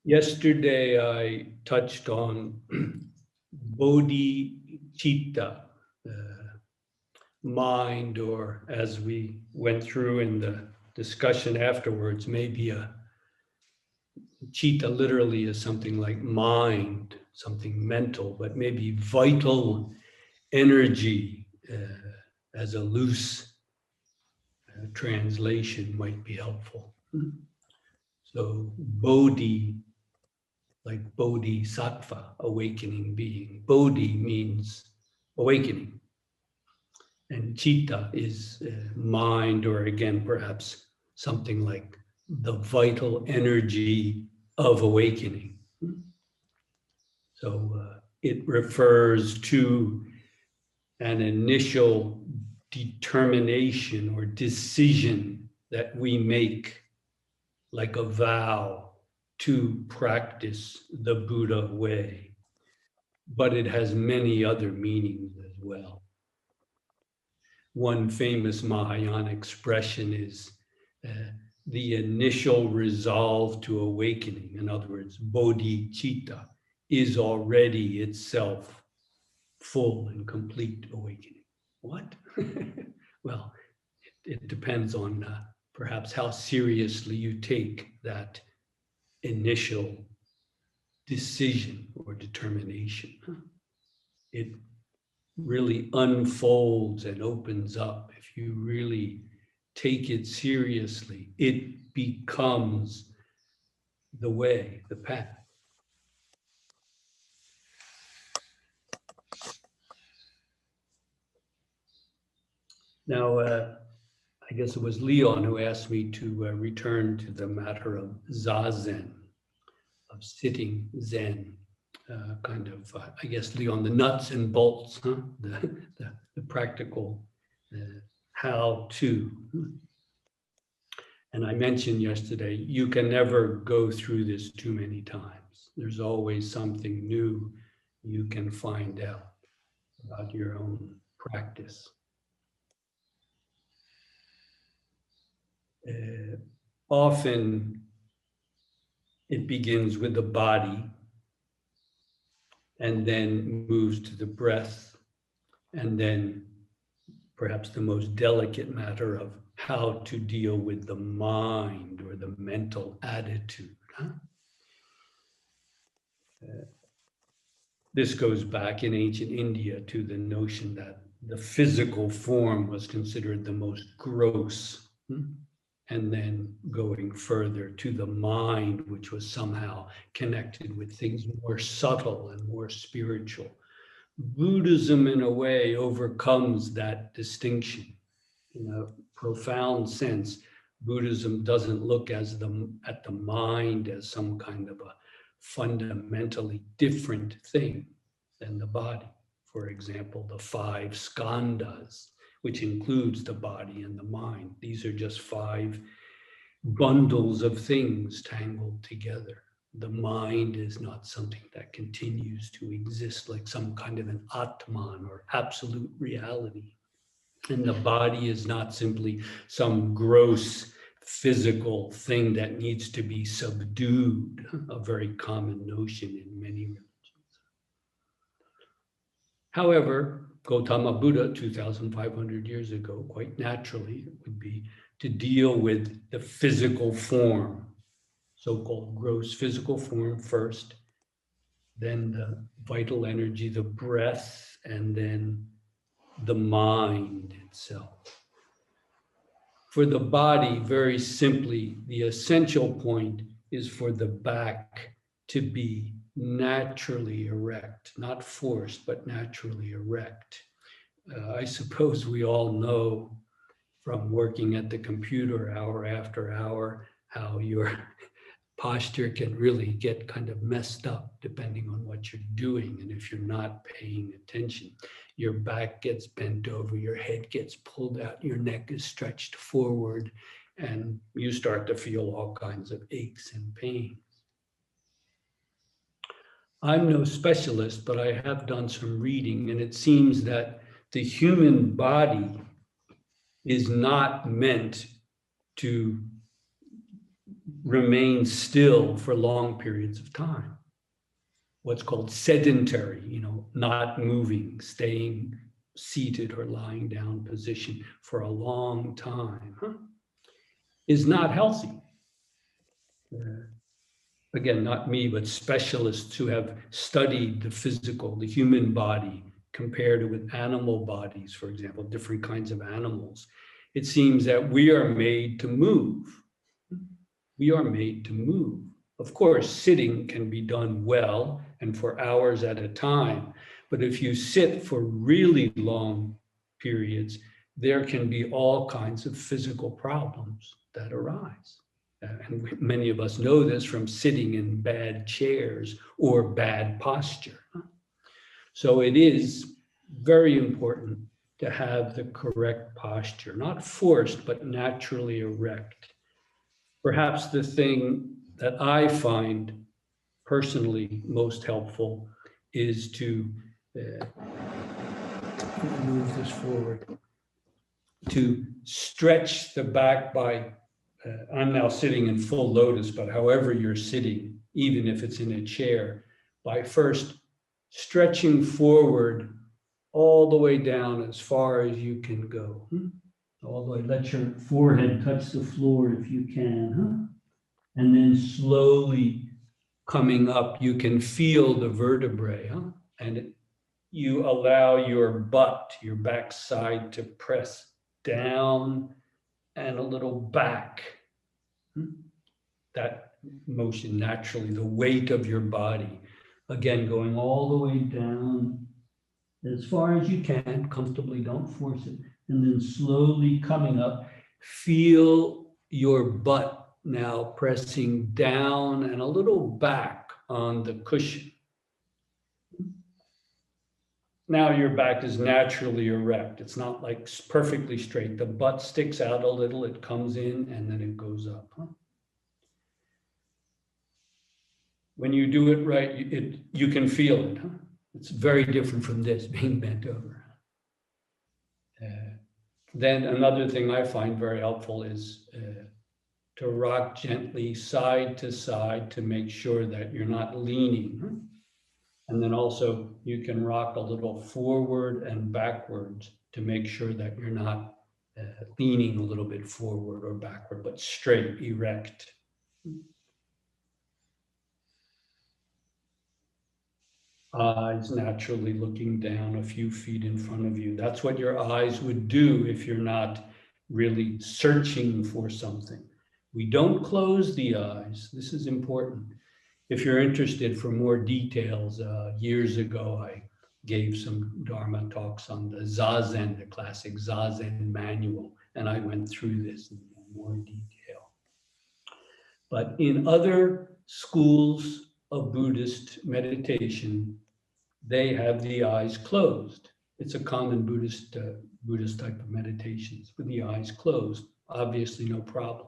Yesterday, I touched on bodhicitta, mind, or as we went through in the discussion afterwards, maybe a chitta literally is something like mind, something mental, but maybe vital energy as a loose translation might be helpful. So bodhi, like bodhisattva, awakening being. Bodhi means awakening. And chitta is mind, or again, perhaps something like the vital energy of awakening. So it refers to an initial determination or decision that we make, like a vow to practice the Buddha way. But it has many other meanings as well. One famous Mahayana expression is the initial resolve to awakening. In other words, bodhicitta is already itself full and complete awakening. What? Well, it depends on perhaps how seriously you take that initial decision or determination. It really unfolds and opens up. If you really take it seriously, it becomes the way, the path. Now, I guess it was Leon who asked me to return to the matter of Zazen, of sitting Zen, kind of, I guess, Leon, the nuts and bolts, huh? the practical how to. And I mentioned yesterday, you can never go through this too many times. There's always something new you can find out about your own practice. Often it begins with the body and then moves to the breath, and then perhaps the most delicate matter of how to deal with the mind or the mental attitude. This goes back in ancient India to the notion that the physical form was considered the most gross. And then going further to the mind, which was somehow connected with things more subtle and more spiritual. Buddhism, in a way, overcomes that distinction. In a profound sense, Buddhism doesn't look at the mind as some kind of a fundamentally different thing than the body. For example, the 5 skandhas, which includes the body and the mind. These are just 5 bundles of things tangled together. The mind is not something that continues to exist like some kind of an Atman or absolute reality. And the body is not simply some gross physical thing that needs to be subdued, a very common notion in many religions. However, Gautama Buddha, 2,500 years ago, quite naturally, it would be to deal with the physical form, so-called gross physical form first, then the vital energy, the breath, and then the mind itself. For the body, very simply, the essential point is for the back to be naturally erect, not forced, but naturally erect. I suppose we all know from working at the computer hour after hour how your posture can really get kind of messed up depending on what you're doing. And if you're not paying attention, your back gets bent over, your head gets pulled out, your neck is stretched forward, and you start to feel all kinds of aches and pains. I'm no specialist, but I have done some reading, and it seems that the human body is not meant to remain still for long periods of time. What's called sedentary, not moving, staying seated or lying down position for a long time, is not healthy. Again, not me, but specialists who have studied the human body, compared with animal bodies, for example, different kinds of animals. It seems that we are made to move. We are made to move. Of course, sitting can be done well and for hours at a time. But if you sit for really long periods, there can be all kinds of physical problems that arise. And many of us know this from sitting in bad chairs or bad posture. So it is very important to have the correct posture, not forced, but naturally erect. Perhaps the thing that I find personally most helpful is to move this forward, to stretch the back by, I'm now sitting in full lotus, but however you're sitting, even if it's in a chair, by first stretching forward all the way down as far as you can go. All the way, let your forehead touch the floor if you can. And then slowly coming up, you can feel the vertebrae, and you allow your butt, your backside, to press down and a little back. That motion naturally, the weight of your body, again, going all the way down as far as you can, comfortably, don't force it, and then slowly coming up. Feel your butt now pressing down and a little back on the cushion. Now your back is naturally erect. It's not like perfectly straight. The butt sticks out a little, it comes in, and then it goes up. When you do it right, you can feel it. It's very different from this, being bent over. Then another thing I find very helpful is to rock gently side to side to make sure that you're not leaning. And then also you can rock a little forward and backwards to make sure that you're not leaning a little bit forward or backward, but straight, erect. Eyes naturally looking down a few feet in front of you. That's what your eyes would do if you're not really searching for something. We don't close the eyes. This is important. If you're interested for more details, years ago, I gave some Dharma talks on the Zazen, the classic Zazen manual, and I went through this in more detail. But in other schools of Buddhist meditation, they have the eyes closed. It's a common Buddhist type of meditations with the eyes closed. Obviously, no problem.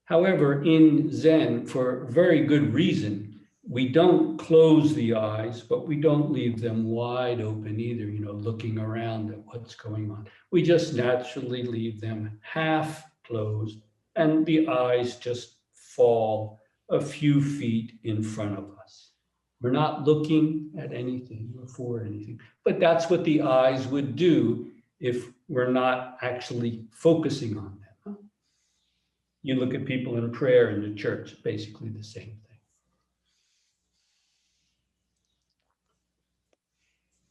However, in Zen, for very good reason, we don't close the eyes, but we don't leave them wide open either, looking around at what's going on. We just naturally leave them half closed, and the eyes just fall a few feet in front of us. We're not looking at anything or for anything, but that's what the eyes would do if we're not actually focusing on them. You look at people in prayer in the church, basically the same thing.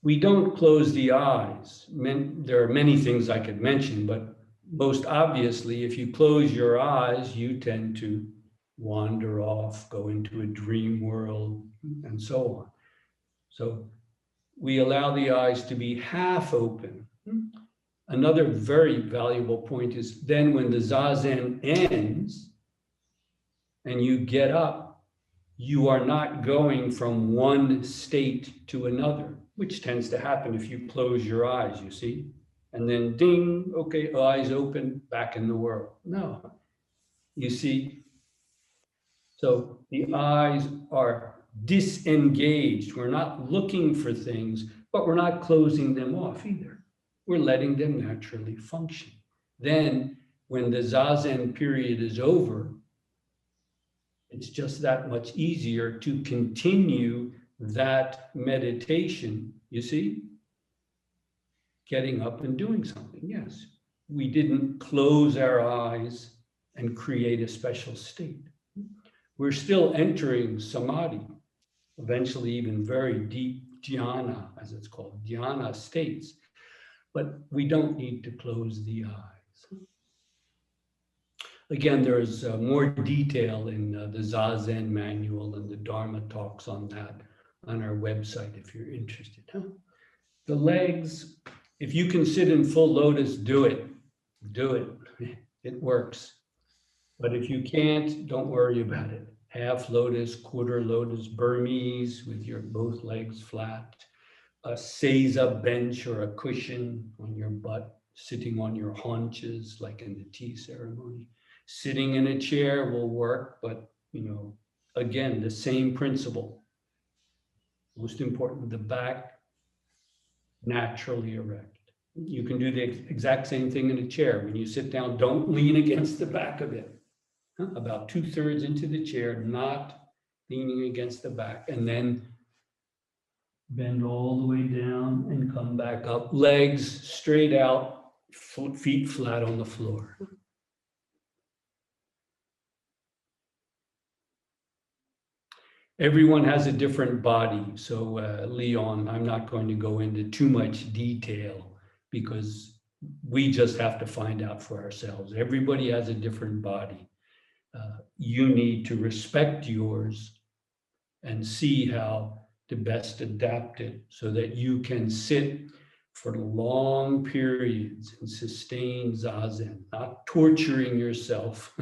We don't close the eyes. There are many things I could mention, but most obviously, if you close your eyes, you tend to wander off, go into a dream world, and so on. So we allow the eyes to be half open. Another very valuable point is then when the Zazen ends and you get up, you are not going from one state to another, which tends to happen if you close your eyes, you see? And then ding, okay, eyes open, back in the world. No, you see? So the eyes are disengaged. We're not looking for things, but we're not closing them off either. We're letting them naturally function. Then when the Zazen period is over, It's just that much easier to continue that meditation, you see? Getting up and doing something, yes. We didn't close our eyes and create a special state. We're still entering samadhi, eventually even very deep dhyana, as it's called, dhyana states, but we don't need to close the eyes. Again, there's more detail in the Zazen manual, and the Dharma talks on that on our website if you're interested. The legs, if you can sit in full lotus, do it. Do it. It works. But if you can't, don't worry about it. Half lotus, quarter lotus, Burmese with your both legs flat, a seiza bench or a cushion on your butt, sitting on your haunches like in the tea ceremony. Sitting in a chair will work, but again, the same principle. Most important, the back naturally erect. You can do the exact same thing in a chair. When you sit down, don't lean against the back of it. About 2/3 into the chair, not leaning against the back, and then bend all the way down and come back up. Legs straight out, feet flat on the floor. Everyone has a different body. So Leon, I'm not going to go into too much detail because we just have to find out for ourselves. Everybody has a different body. You need to respect yours and see how to best adapt it so that you can sit for long periods and sustain Zazen, not torturing yourself,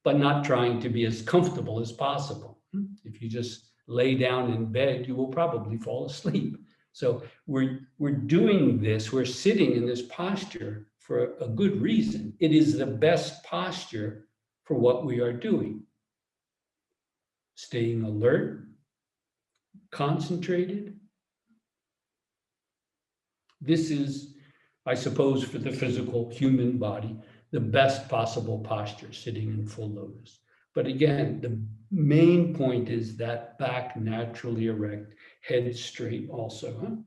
but not trying to be as comfortable as possible. If you just lay down in bed, you will probably fall asleep. So we're doing this, we're sitting in this posture for a good reason. It is the best posture for what we are doing. Staying alert, concentrated. This is, I suppose, for the physical human body, the best possible posture, sitting in full lotus. But again, the main point is that back naturally erect, head straight also,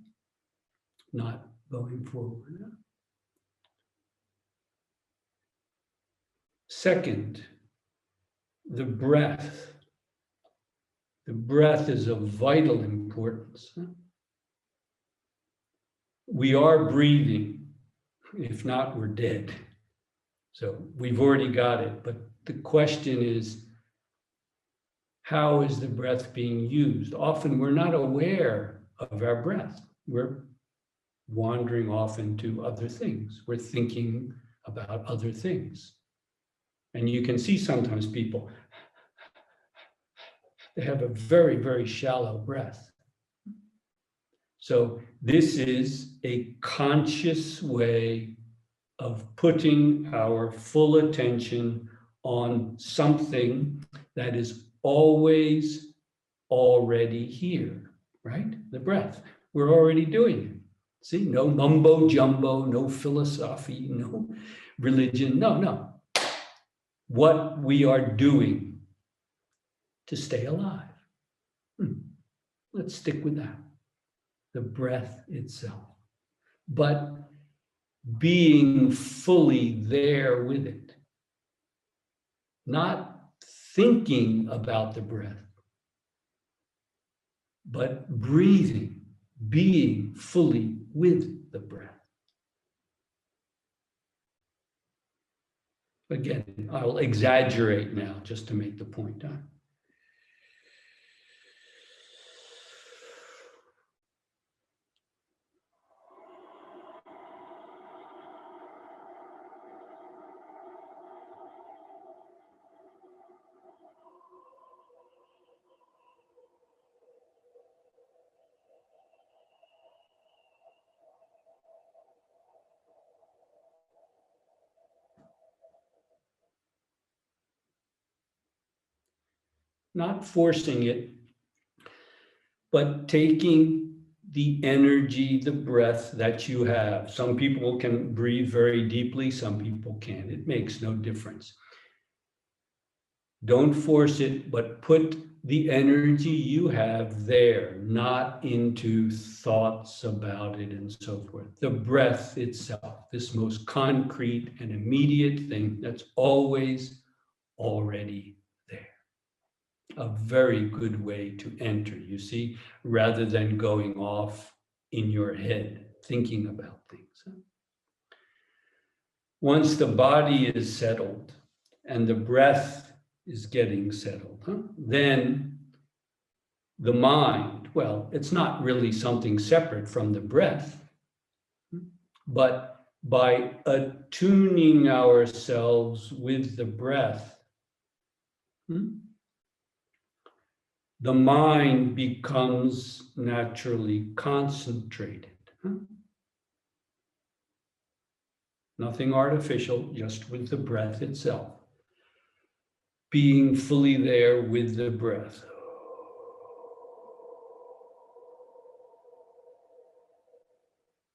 not going forward. Second, the breath. The breath is of vital importance. We are breathing. If not, we're dead. So we've already got it. But the question is, how is the breath being used? Often we're not aware of our breath. We're wandering off into other things. We're thinking about other things. And you can see sometimes people, they have a very, very shallow breath. So this is a conscious way of putting our full attention on something that is always already here, right? The breath. We're already doing it. See, no mumbo jumbo, no philosophy, no religion, no. What we are doing to stay alive. Let's stick with that. The breath itself. But being fully there with it. Not thinking about the breath, but breathing, being fully with the breath. Again, I'll exaggerate now just to make the point. Not forcing it, but taking the energy, the breath that you have. Some people can breathe very deeply, some people can't. It makes no difference. Don't force it, but put the energy you have there, not into thoughts about it and so forth. The breath itself, this most concrete and immediate thing that's always already there. A very good way to enter, you see, rather than going off in your head, thinking about things. Once the body is settled and the breath is getting settled, then the mind, well, it's not really something separate from the breath, but by attuning ourselves with the breath, the mind becomes naturally concentrated. Nothing artificial, just with the breath itself. Being fully there with the breath.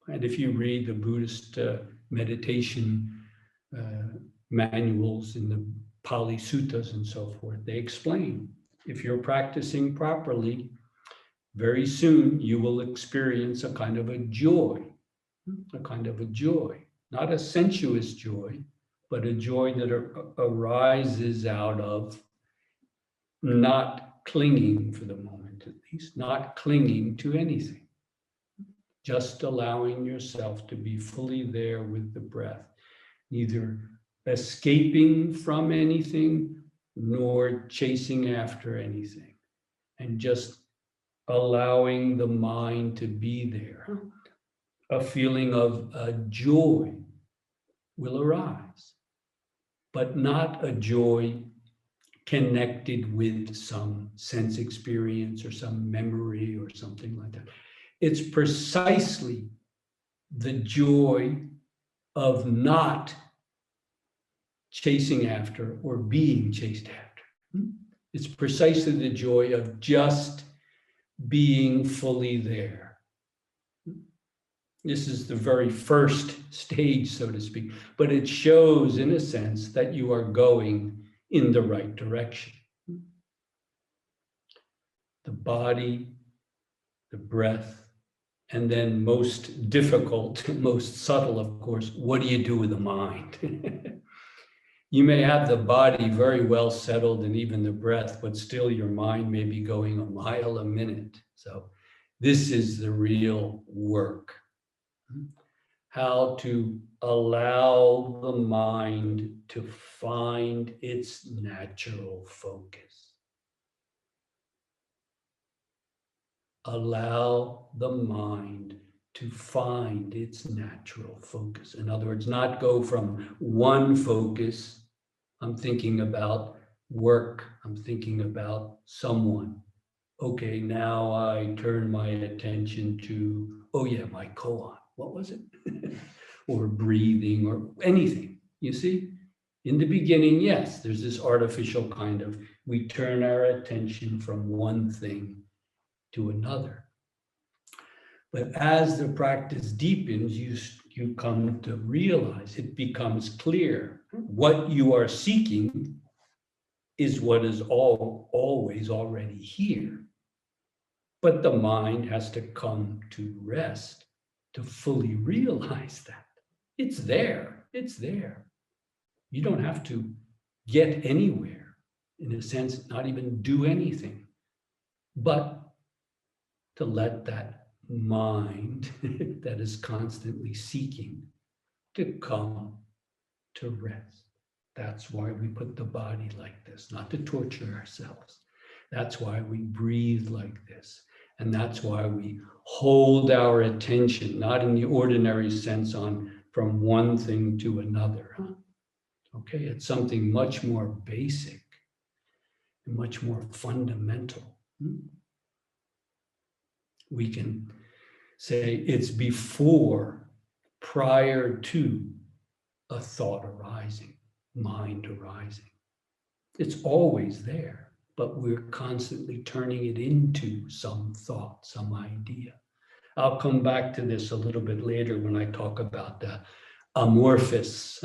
And if you read the Buddhist meditation manuals in the Pali Suttas and so forth, they explain, if you're practicing properly, very soon you will experience a kind of a joy, not a sensuous joy, but a joy that arises out of not clinging, for the moment at least, not clinging to anything. Just allowing yourself to be fully there with the breath, neither escaping from anything nor chasing after anything, and just allowing the mind to be there. A feeling of joy will arise, but not a joy connected with some sense experience or some memory or something like that. It's precisely the joy of not chasing after or being chased after. It's precisely the joy of just being fully there. This is the very first stage, so to speak, but it shows, in a sense, that you are going in the right direction. The body, the breath, and then most difficult, most subtle, of course, what do you do with the mind? You may have the body very well settled and even the breath, but still your mind may be going a mile a minute. So this is the real work. How to allow the mind to find its natural focus. Allow the mind to find its natural focus. In other words, not go from one focus. I'm thinking about work. I'm thinking about someone. Okay, now I turn my attention to, oh yeah, my koan. What was it? Or breathing or anything, you see? In the beginning, yes, there's this artificial kind of, we turn our attention from one thing to another. But as the practice deepens, you come to realize, it becomes clear, what you are seeking is what is always already here. But the mind has to come to rest to fully realize that. It's there, it's there. You don't have to get anywhere, in a sense, not even do anything, but to let that mind that is constantly seeking to come to rest. That's why we put the body like this, not to torture ourselves. That's why we breathe like this. And that's why we hold our attention, not in the ordinary sense from one thing to another. Okay, it's something much more basic and much more fundamental. We can say it's prior to a thought arising, mind arising. It's always there, but we're constantly turning it into some thought, some idea. I'll come back to this a little bit later when I talk about amorphous.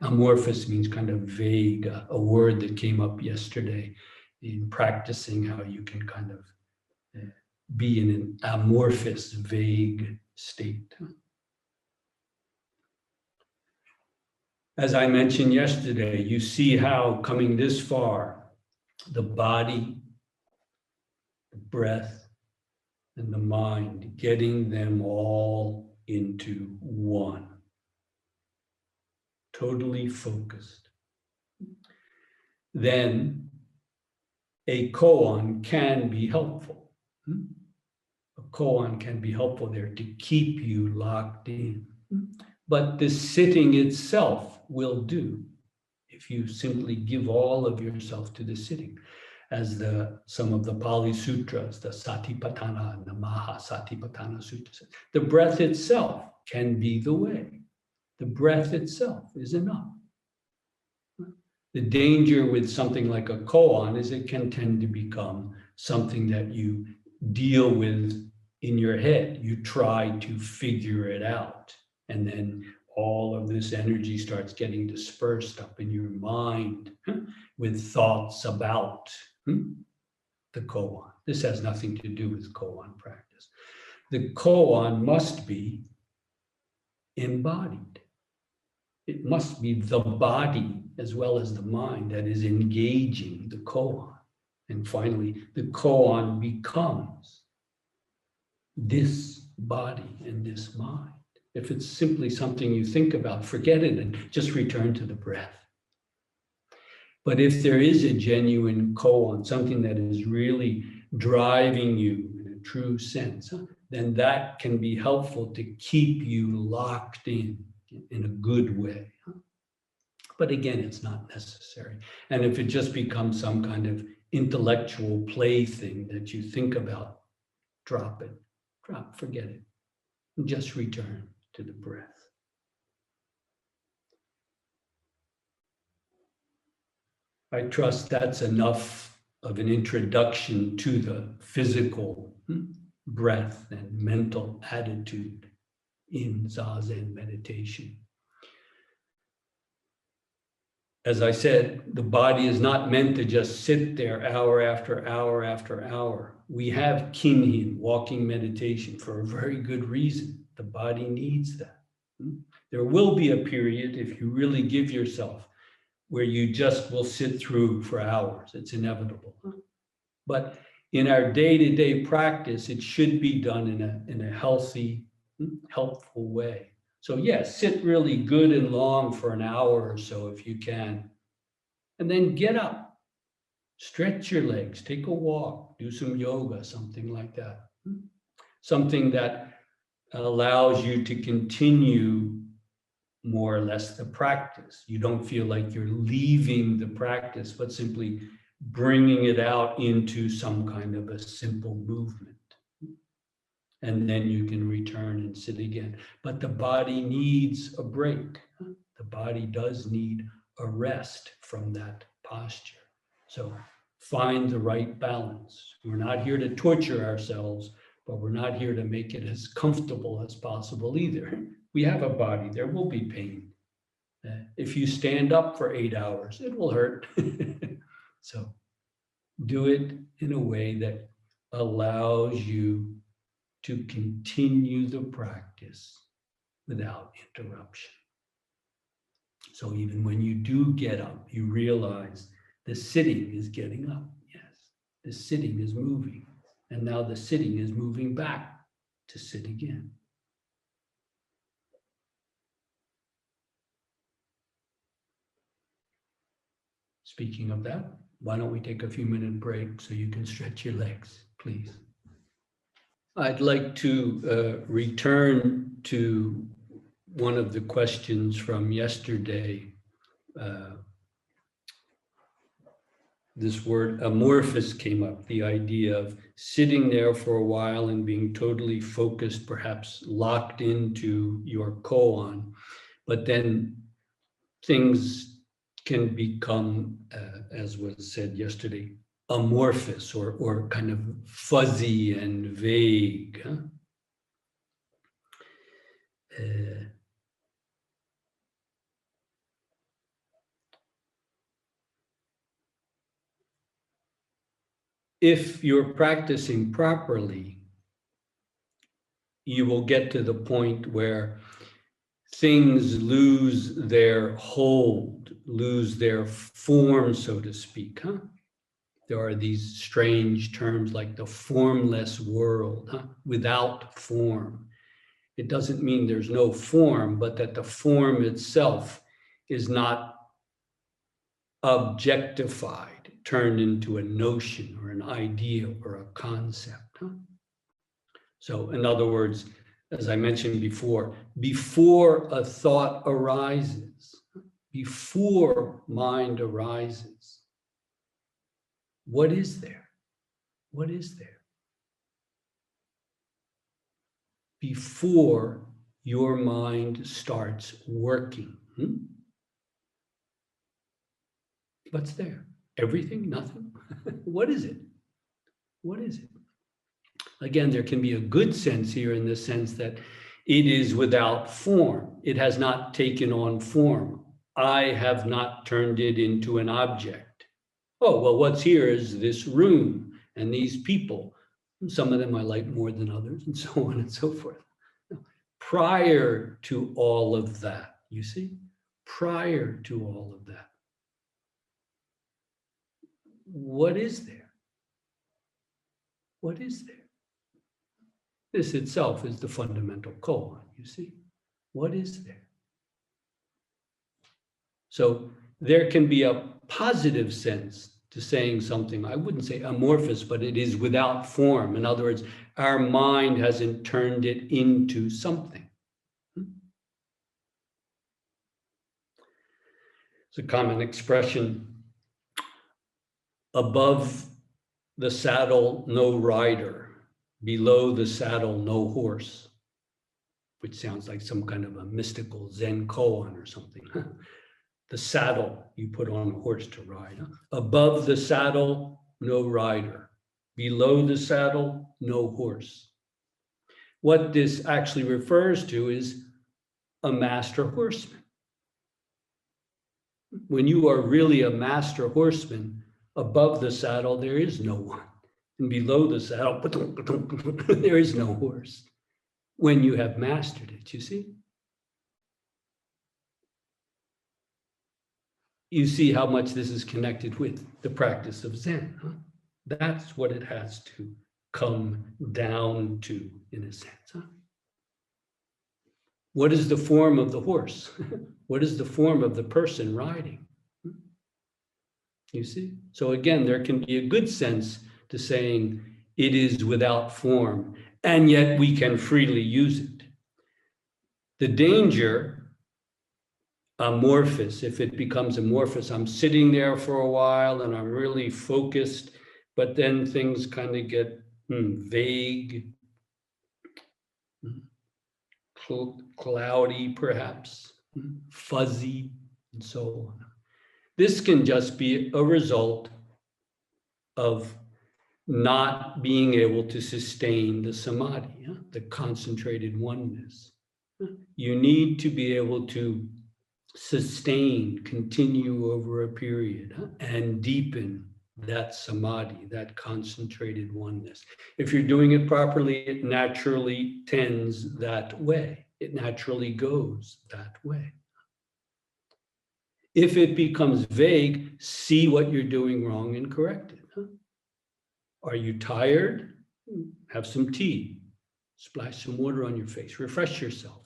Amorphous means kind of vague, a word that came up yesterday in practicing how you can kind of be in an amorphous, vague state. As I mentioned yesterday, you see how coming this far, the body, the breath, and the mind, getting them all into one. Totally focused. Then a koan can be helpful. A koan can be helpful there to keep you locked in. But the sitting itself will do if you simply give all of yourself to the sitting. As some of the Pali Sutras, the Satipatthana and the Mahasatipatthana Sutras, the breath itself can be the way. The breath itself is enough. The danger with something like a koan is it can tend to become something that you deal with in your head. You try to figure it out. And then all of this energy starts getting dispersed up in your mind with thoughts about the koan. This has nothing to do with koan practice. The koan must be embodied. It must be the body as well as the mind that is engaging the koan. And finally, the koan becomes this body and this mind. If it's simply something you think about, forget it and just return to the breath. But if there is a genuine koan, something that is really driving you in a true sense, then that can be helpful to keep you locked in a good way. But again, it's not necessary. And if it just becomes some kind of intellectual plaything that you think about, drop it, forget it, and just return to the breath. I trust that's enough of an introduction to the physical breath and mental attitude in Zazen meditation. As I said, the body is not meant to just sit there hour after hour after hour. We have kinhin, walking meditation, for a very good reason. The body needs that. There will be a period, if you really give yourself, where you just will sit through for hours. It's inevitable. But in our day-to-day practice, it should be done in a healthy, helpful way. So yes, sit really good and long for an hour or so if you can. And then get up, stretch your legs, take a walk, do some yoga, something like that. Something that allows you to continue more or less the practice. You don't feel like you're leaving the practice, but simply bringing it out into some kind of a simple movement. And then you can return and sit again. But the body needs a break. The body does need a rest from that posture. So find the right balance. We're not here to torture ourselves, but we're not here to make it as comfortable as possible either. We have a body, there will be pain. If you stand up for 8 hours, it will hurt. So do it in a way that allows you to continue the practice without interruption. So even when you do get up, you realize the sitting is getting up. Yes, the sitting is moving. And now the sitting is moving back to sit again. Speaking of that, why don't we take a few minute break so you can stretch your legs, please. I'd like to return to one of the questions from yesterday. This word amorphous came up, the idea of sitting there for a while and being totally focused, perhaps locked into your koan, but then things can become, as was said yesterday, amorphous or kind of fuzzy and vague. if you're practicing properly, you will get to the point where things lose their hold, lose their form, so to speak. There are these strange terms like the formless world, without form. It doesn't mean there's no form, but that the form itself is not objectified, turned into a notion or an idea or a concept. So in other words, as I mentioned before a thought arises, before mind arises, what is there? What is there? Before your mind starts working. What's there? Everything? Nothing? What is it? What is it? Again, there can be a good sense here in the sense that it is without form. It has not taken on form. I have not turned it into an object. Oh, well, what's here is this room and these people. Some of them I like more than others, and so on and so forth. Prior to all of that, you see, prior to all of that, what is there? What is there? This itself is the fundamental koan, you see. What is there? So there can be a positive sense to saying something, I wouldn't say amorphous, but it is without form. In other words, our mind hasn't turned it into something. It's a common expression, above the saddle, no rider, below the saddle, no horse, which sounds like some kind of a mystical Zen koan or something. The saddle you put on a horse to ride. Above the saddle, no rider. Below the saddle, no horse. What this actually refers to is a master horseman. When you are really a master horseman, above the saddle, there is no one. And below the saddle, there is no horse. When you have mastered it, you see? You see how much this is connected with the practice of Zen. That's what it has to come down to, in a sense. What is the form of the horse? What is the form of the person riding? You see? So again, there can be a good sense to saying it is without form, and yet we can freely use it. The danger, amorphous, if it becomes amorphous, I'm sitting there for a while and I'm really focused, but then things kind of get vague, cloudy perhaps, fuzzy, and so on. This can just be a result of not being able to sustain the samadhi, the concentrated oneness. You need to be able to sustain, continue over a period, and deepen that samadhi, that concentrated oneness. If you're doing it properly, it naturally tends that way. It naturally goes that way. If it becomes vague, see what you're doing wrong and correct it. Are you tired? Have some tea. Splash some water on your face. Refresh yourself.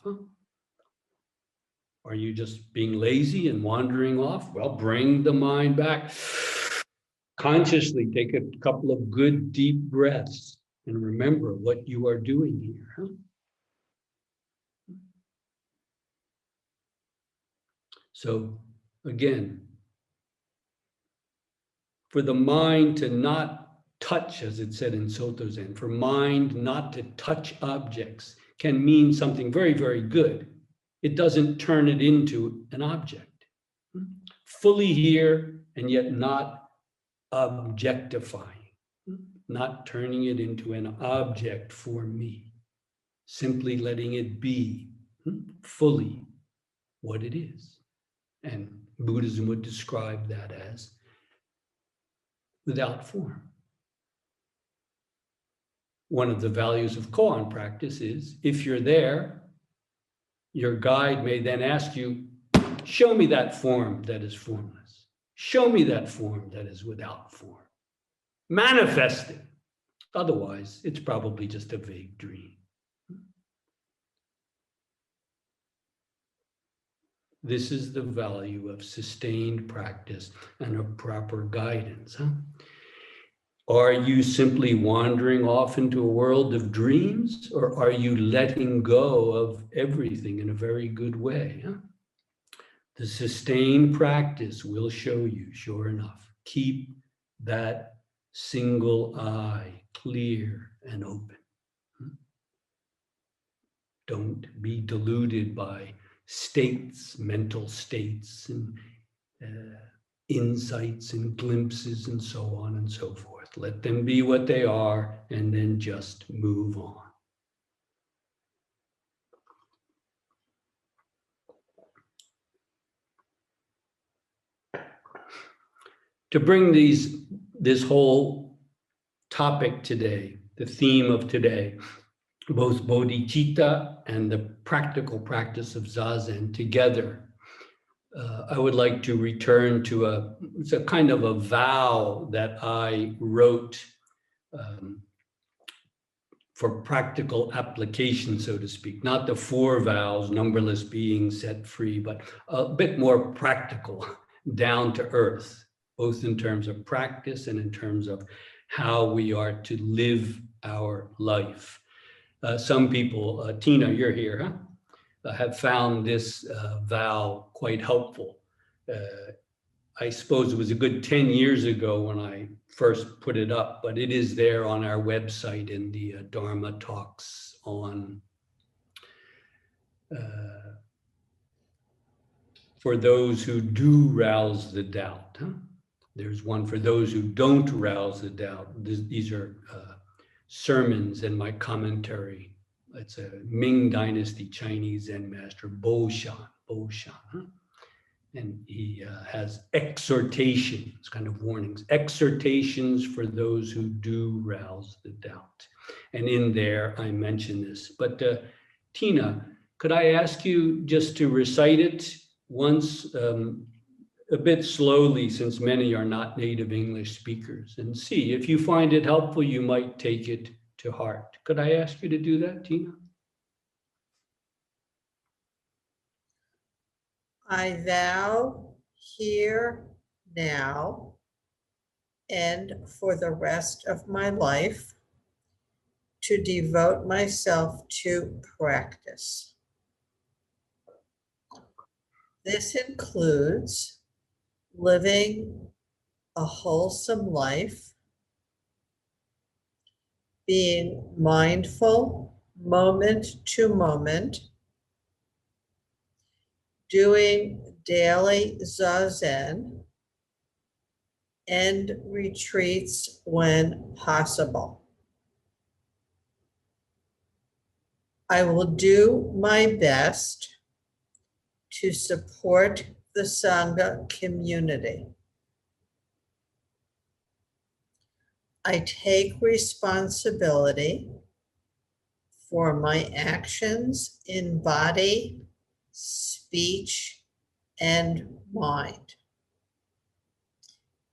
Are you just being lazy and wandering off? Well, bring the mind back. Consciously take a couple of good deep breaths and remember what you are doing here. So again, for the mind to not touch, as it said in Soto Zen, for mind not to touch objects can mean something very, very good. It doesn't turn it into an object. Fully here and yet not objectifying, not turning it into an object for me, simply letting it be fully what it is. And Buddhism would describe that as without form. one of the values of koan practice is, if you're there, your guide may then ask you, show me that form that is formless. Show me that form that is without form. Manifest it. Otherwise, it's probably just a vague dream. This is the value of sustained practice and of proper guidance. Are you simply wandering off into a world of dreams, or are you letting go of everything in a very good way? The sustained practice will show you, sure enough. Keep that single eye clear and open. Don't be deluded by states, mental states, and insights and glimpses and so on and so forth. Let them be what they are and then just move on. To bring this whole topic today, the theme of today, both bodhicitta and the practical practice of Zazen together, I would like to return to it's a kind of a vow that I wrote for practical application, so to speak. Not the 4 vows, numberless beings set free, but a bit more practical, down to earth, both in terms of practice and in terms of how we are to live our life. Some people, Tina, you're here, huh? Have found this vow quite helpful. I suppose it was a good 10 years ago when I first put it up, but it is there on our website in the Dharma talks on for those who do rouse the doubt. There's one for those who don't rouse the doubt. These are sermons and my commentary. It's a Ming Dynasty Chinese Zen master, Bo Shan. And he has exhortations, kind of warnings, exhortations for those who do rouse the doubt. And in there, I mention this. But Tina, could I ask you just to recite it once, a bit slowly, since many are not native English speakers, and see if you find it helpful, you might take it to heart. Could I ask you to do that, Tina? I vow here now and for the rest of my life to devote myself to practice. This includes living a wholesome life, being mindful moment to moment, doing daily Zazen and retreats when possible. I will do my best to support the Sangha community. I take responsibility for my actions in body, speech, and mind,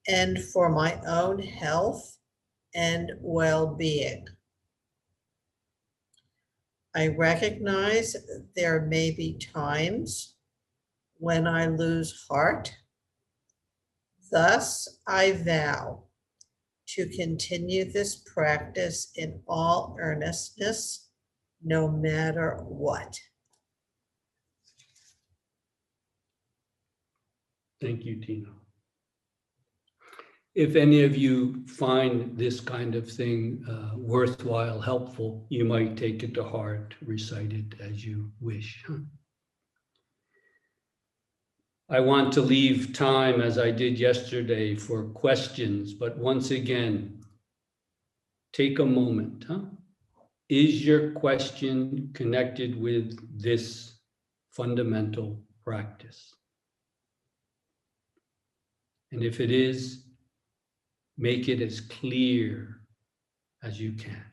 and for my own health and well-being. I recognize there may be times when I lose heart. Thus, I vow to continue this practice in all earnestness, no matter what. Thank you, Tina. If any of you find this kind of thing worthwhile, helpful, you might take it to heart, recite it as you wish. I want to leave time, as I did yesterday, for questions, but once again, take a moment. Is your question connected with this fundamental practice? And if it is, make it as clear as you can.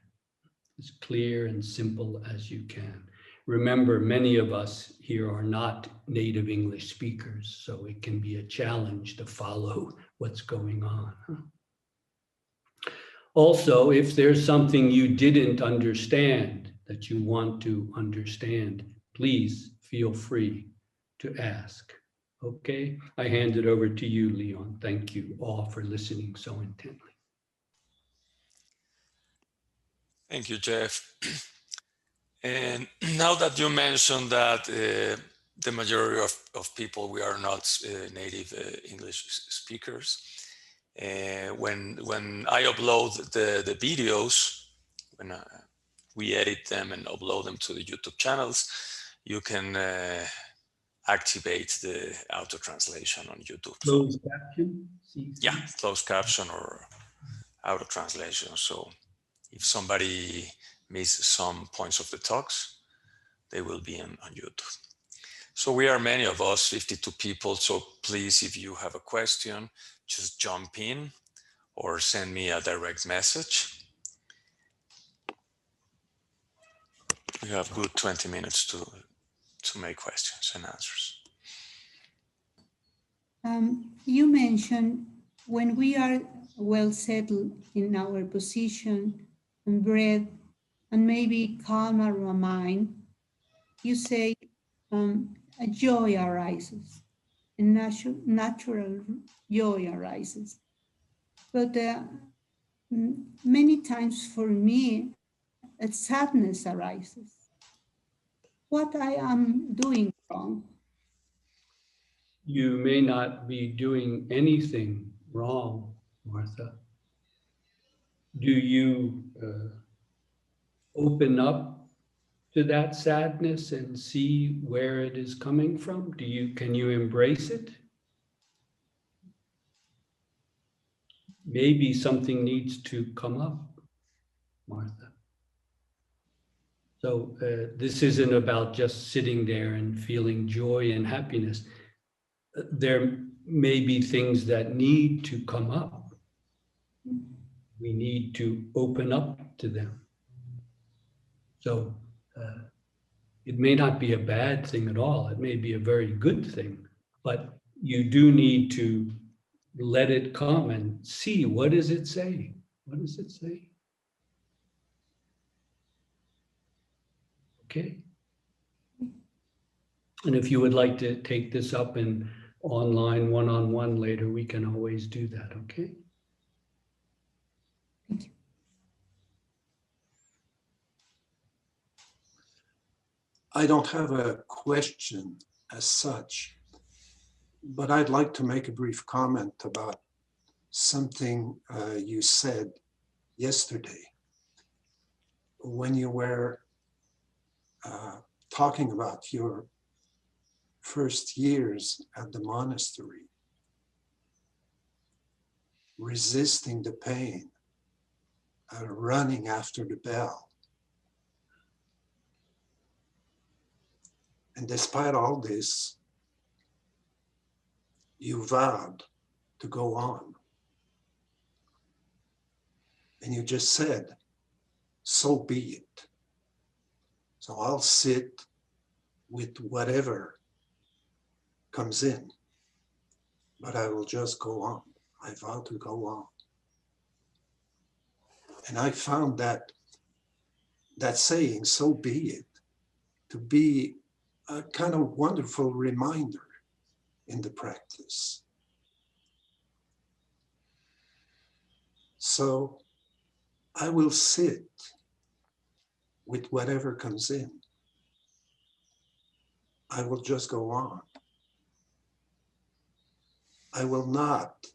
as clear and simple as you can. Remember, many of us here are not native English speakers, so it can be a challenge to follow what's going on. Also, if there's something you didn't understand that you want to understand, please feel free to ask. Okay, I hand it over to you, Leon. Thank you all for listening so intently. Thank you, Jeff. And now that you mentioned that the majority of people, we are not native English speakers, when I upload the videos, when we edit them and upload them to the YouTube channels, you can activate the auto translation on YouTube. Closed caption? Yeah, closed caption or auto translation. So if somebody misses some points of the talks, they will be on YouTube. So we are many of us, 52 people. So please, if you have a question, just jump in or send me a direct message. We have good 20 minutes to make questions and answers. You mentioned when we are well settled in our position and breath and maybe calm our mind, you say a joy arises, a natural joy arises. But many times for me, a sadness arises. What I am doing wrong? You may not be doing anything wrong, Martha. Do you open up to that sadness and see where it is coming from? Can you embrace it? Maybe something needs to come up, Martha. So this isn't about just sitting there and feeling joy and happiness. There may be things that need to come up. We need to open up to them. So it may not be a bad thing at all. It may be a very good thing, but you do need to let it come and see, what does it say? What does it say? Okay. And if you would like to take this up in online one-on-one later, we can always do that, okay? Thank you. I don't have a question as such, but I'd like to make a brief comment about something you said yesterday when you were talking about your first years at the monastery, resisting the pain, running after the bell. And despite all this, you vowed to go on. And you just said, so be it. So I'll sit with whatever comes in, but I will just go on. I vow to go on. And I found that saying, so be it, to be a kind of wonderful reminder in the practice. So I will sit with whatever comes in. I will just go on. I will not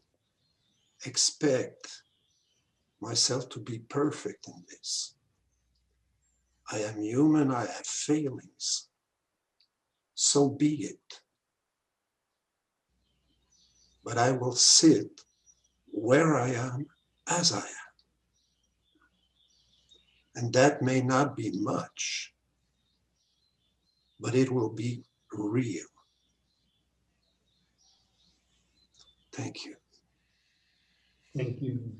expect myself to be perfect in this. I am human, I have failings. So be it. But I will sit where I am as I am. And that may not be much, but it will be real. Thank you. Thank you.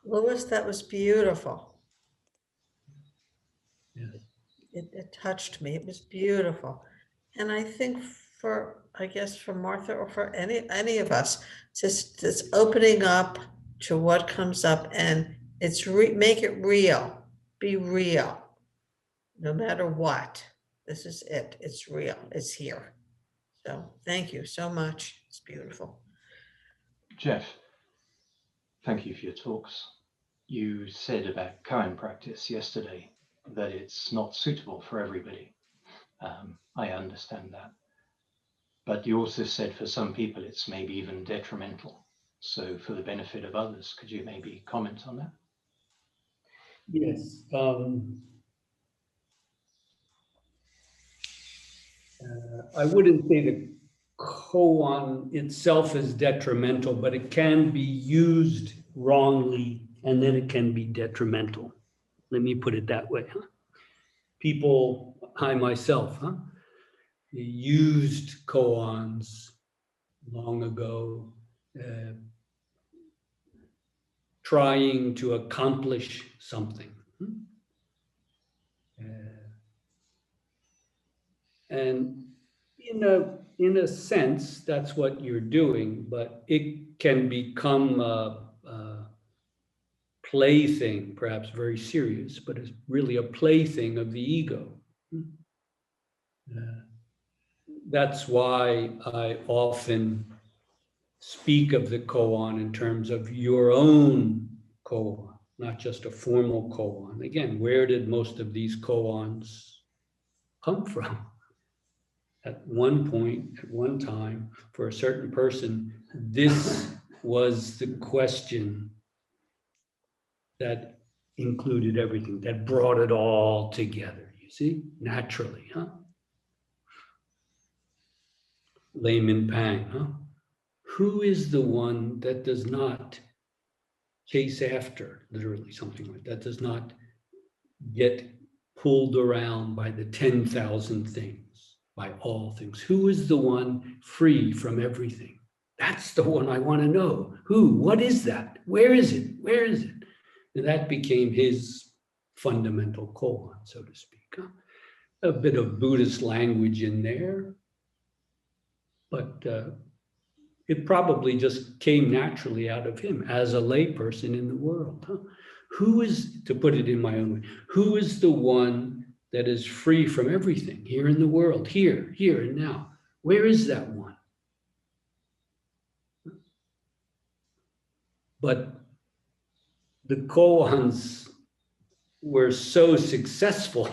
Louis, that was beautiful. Yeah. It touched me. It was beautiful. And I think I guess for Martha or for any of us, just opening up to what comes up, and make it real, be real, no matter what. This is it. It's real. It's here. So thank you so much. It's beautiful. Jeff, thank you for your talks. You said about koan practice yesterday that it's not suitable for everybody. I understand that. But you also said for some people it's maybe even detrimental. So for the benefit of others, could you maybe comment on that? Yes. I wouldn't say the koan itself is detrimental, but it can be used wrongly and then it can be detrimental. Let me put it that way. People, I myself, used koans long ago, trying to accomplish something. And in a sense, that's what you're doing, but it can become a plaything, perhaps very serious, but it's really a plaything of the ego. That's why I often speak of the koan in terms of your own koan, not just a formal koan. Again, where did most of these koans come from? At one point, at one time, for a certain person, this was the question that included everything, that brought it all together, you see, naturally, Layman Pang, Who is the one that does not chase after, literally something like that, does not get pulled around by the 10,000 things, by all things? Who is the one free from everything? That's the one I want to know. Who? What is that? Where is it? Where is it? And that became his fundamental koan, so to speak. A bit of Buddhist language in there, but it probably just came naturally out of him as a layperson in the world. Who is, to put it in my own way, who is the one that is free from everything here in the world, here and now? Where is that one? But the koans were so successful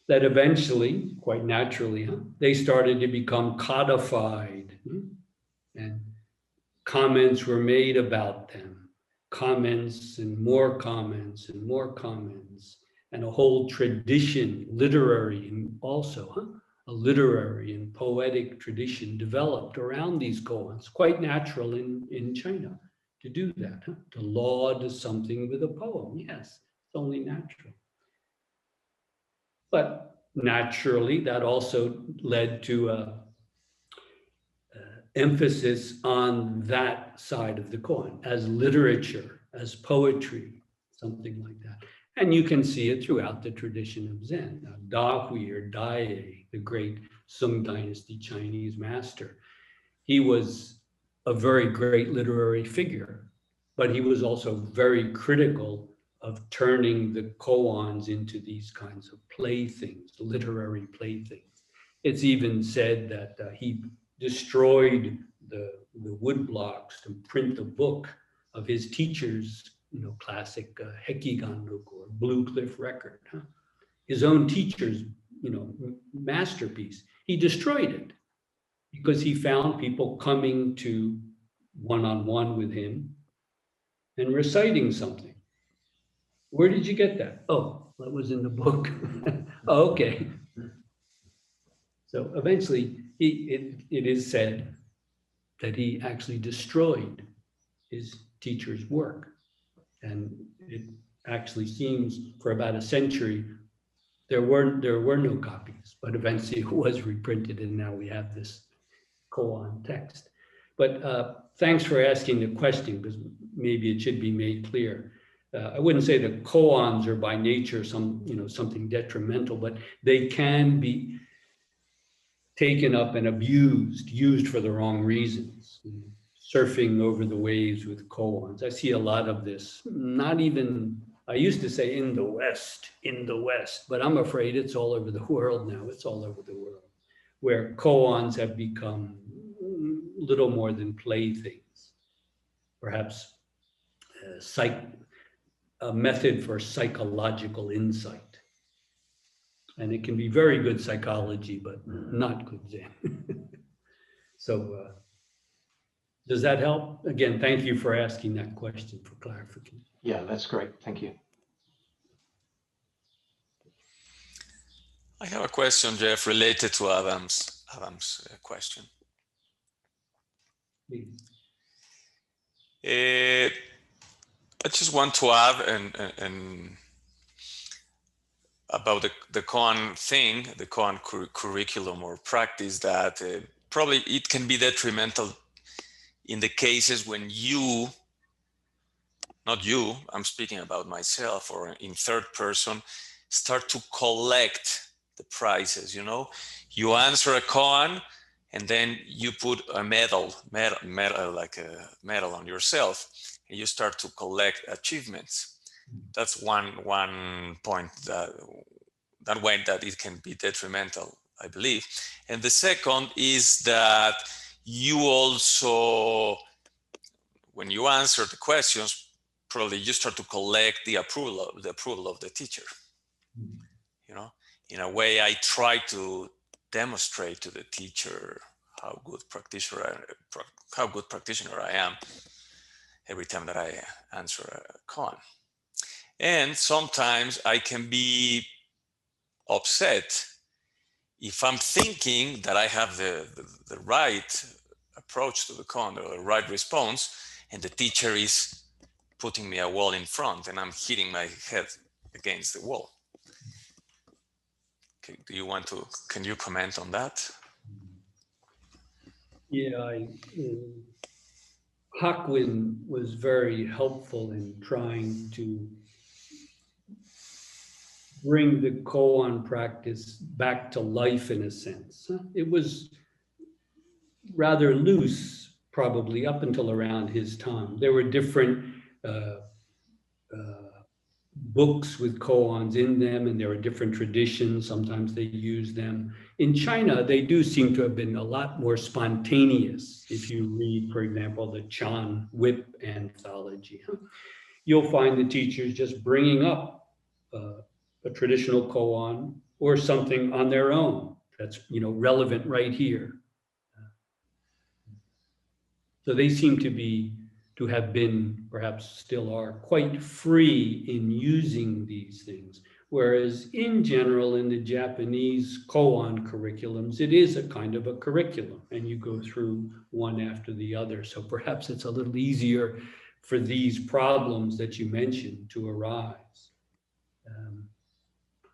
that eventually, quite naturally, they started to become codified, and comments were made about them, comments and more comments and more comments, and a whole tradition, literary and also a literary and poetic tradition developed around these koans, quite natural in China to do that, to laud something with a poem. Yes, it's only natural. But naturally, that also led to emphasis on that side of the koan as literature, as poetry, something like that. And you can see it throughout the tradition of Zen. Da Hui or Dai, the great Sung Dynasty Chinese master, he was a very great literary figure, but he was also very critical of turning the koans into these kinds of playthings, literary playthings. It's even said that he destroyed the wood blocks to print the book of his teacher's, classic Hekiganruk or Blue Cliff Record. His own teacher's, masterpiece. He destroyed it because he found people coming to one-on-one with him and reciting something. Where did you get that? Oh, that was in the book. Oh, okay. So eventually, it is said that he actually destroyed his teacher's work. And it actually seems for about a century, there were no copies, but eventually it was reprinted and now we have this koan text. But thanks for asking the question, because maybe it should be made clear. I wouldn't say that koans are by nature something detrimental, but they can be taken up and abused, used for the wrong reasons. Surfing over the waves with koans. I see a lot of this, not even, I used to say in the West, but I'm afraid it's all over the world now. It's all over the world, where koans have become little more than playthings, perhaps a method for psychological insight. And it can be very good psychology, but not good Zen. So does that help? Again, thank you for asking that question for clarification. Yeah, that's great. Thank you. I have a question, Jeff, related to Adam's question. I just want to add and about the koan thing, the koan curriculum or practice, that probably it can be detrimental in the cases when you, not you, I'm speaking about myself, or in third person, start to collect the prizes. You answer a koan and then you put a medal like a medal on yourself, and you start to collect achievements. That's one point that way that it can be detrimental, I believe. And the second is that you also, when you answer the questions, probably you start to collect the approval of the teacher. In a way, I try to demonstrate to the teacher how good practitioner I am every time that I answer a koan. And sometimes I can be upset if I'm thinking that I have the right approach to the koan, or the right response, and the teacher is putting me a wall in front and I'm hitting my head against the wall. Can you comment on that? Yeah, Hakwin was very helpful in trying to bring the koan practice back to life in a sense. It was rather loose, probably up until around his time. There were different books with koans in them, and there were different traditions. Sometimes they used them. In China, they do seem to have been a lot more spontaneous. If you read, for example, the Chan Whip anthology, you'll find the teachers just bringing up a traditional koan or something on their own that's relevant right here. So they seem to have been, perhaps still are, quite free in using these things. Whereas in general, in the Japanese koan curriculums, it is a kind of a curriculum, and you go through one after the other. So perhaps it's a little easier for these problems that you mentioned to arise.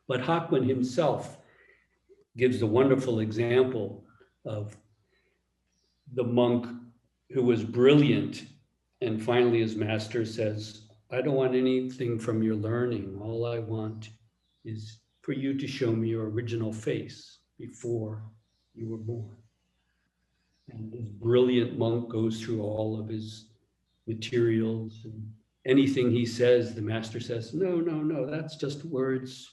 But Hakwin himself gives the wonderful example of the monk who was brilliant, and finally his master says, I don't want anything from your learning. All I want is for you to show me your original face before you were born. And this brilliant monk goes through all of his materials, and anything he says, the master says, no, that's just words,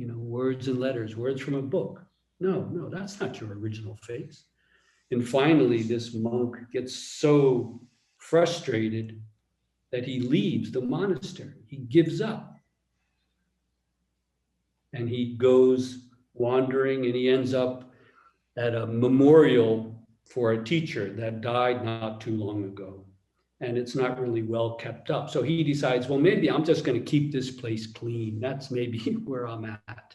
words and letters, words from a book. No, that's not your original face. And finally, this monk gets so frustrated that he leaves the monastery. He gives up. And he goes wandering, and he ends up at a memorial for a teacher that died not too long ago. And it's not really well kept up. So he decides, well, maybe I'm just going to keep this place clean. That's maybe where I'm at.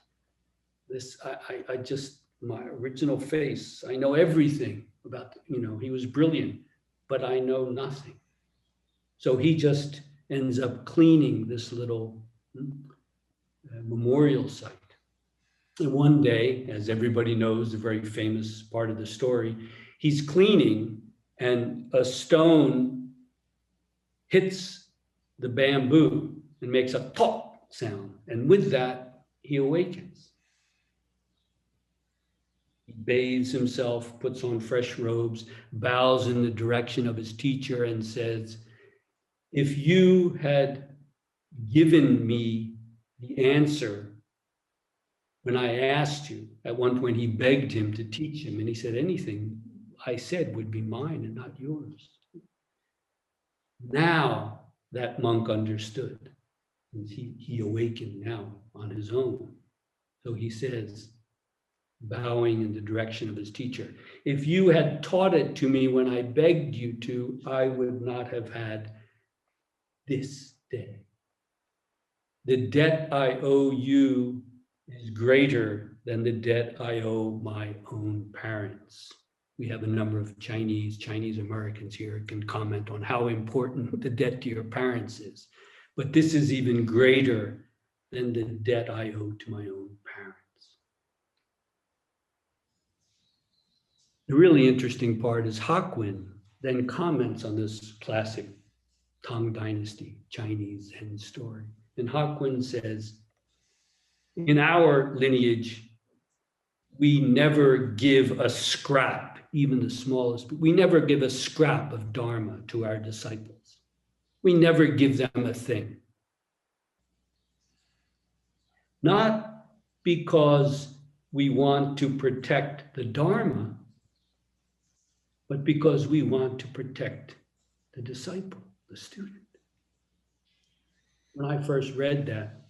I just, my original face, I know everything about, he was brilliant, but I know nothing. So he just ends up cleaning this little memorial site. And one day, as everybody knows, the very famous part of the story, he's cleaning and a stone hits the bamboo and makes a pop sound. And with that, he awakens. He bathes himself, puts on fresh robes, bows in the direction of his teacher and says, if you had given me the answer when I asked you, at one point he begged him to teach him, and he said, anything I said would be mine and not yours. Now that monk understood. He awakened now on his own. So he says, bowing in the direction of his teacher, if you had taught it to me when I begged you to, I would not have had this day. The debt I owe you is greater than the debt I owe my own parents. We have a number of Chinese Americans here who can comment on how important the debt to your parents is. But this is even greater than the debt I owe to my own parents. The really interesting part is Hakuin then comments on this classic Tang Dynasty Chinese Zen story. And Hakuin says, in our lineage, we never give a scrap, even the smallest, we never give a scrap of Dharma to our disciples. We never give them a thing. Not because we want to protect the Dharma, but because we want to protect the disciple, the student. When I first read that,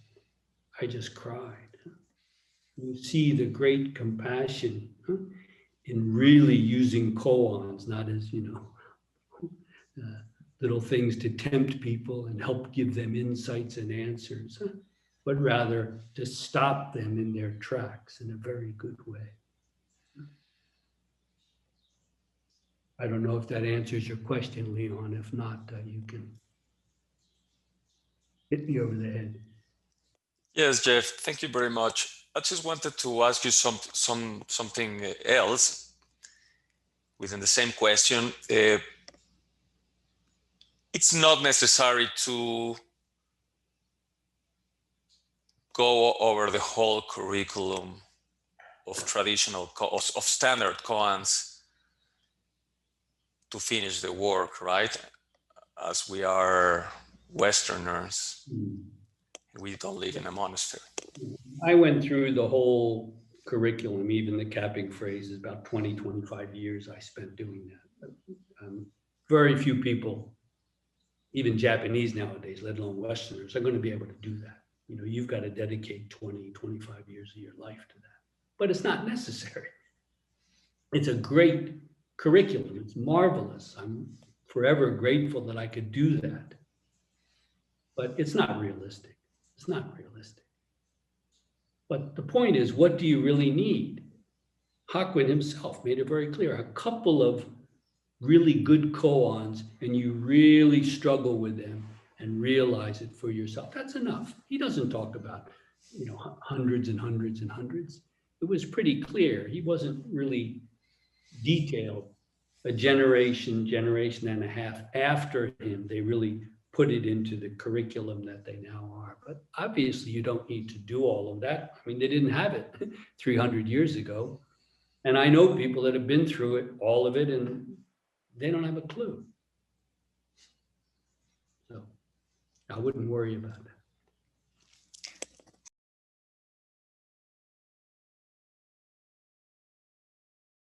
I just cried. You see the great compassion in really using koans, not as, little things to tempt people and help give them insights and answers, but rather to stop them in their tracks in a very good way. I don't know if that answers your question, Leon. If not, you can hit me over the head. Yes, Jeff, thank you very much. I just wanted to ask you something else within the same question. It's not necessary to go over the whole curriculum of traditional, of standard koans to finish the work, right? As we are Westerners, we don't live in a monastery. I went through the whole curriculum, even the capping phrases, about 20, 25 years I spent doing that. Very few people, even Japanese nowadays, let alone Westerners, are going to be able to do that. You've got to dedicate 20, 25 years of your life to that. But it's not necessary. It's a great curriculum. It's marvelous. I'm forever grateful that I could do that. But it's not realistic. It's not realistic. But the point is, what do you really need? Hakuin himself made it very clear. A couple of really good koans, and you really struggle with them and realize it for yourself. That's enough. He doesn't talk about, hundreds and hundreds and hundreds. It was pretty clear. He wasn't really detailed. A generation and a half after him, they really put it into the curriculum that they now are. But obviously you don't need to do all of that. I mean, they didn't have it 300 years ago. And I know people that have been through it, all of it, and they don't have a clue. So I wouldn't worry about that.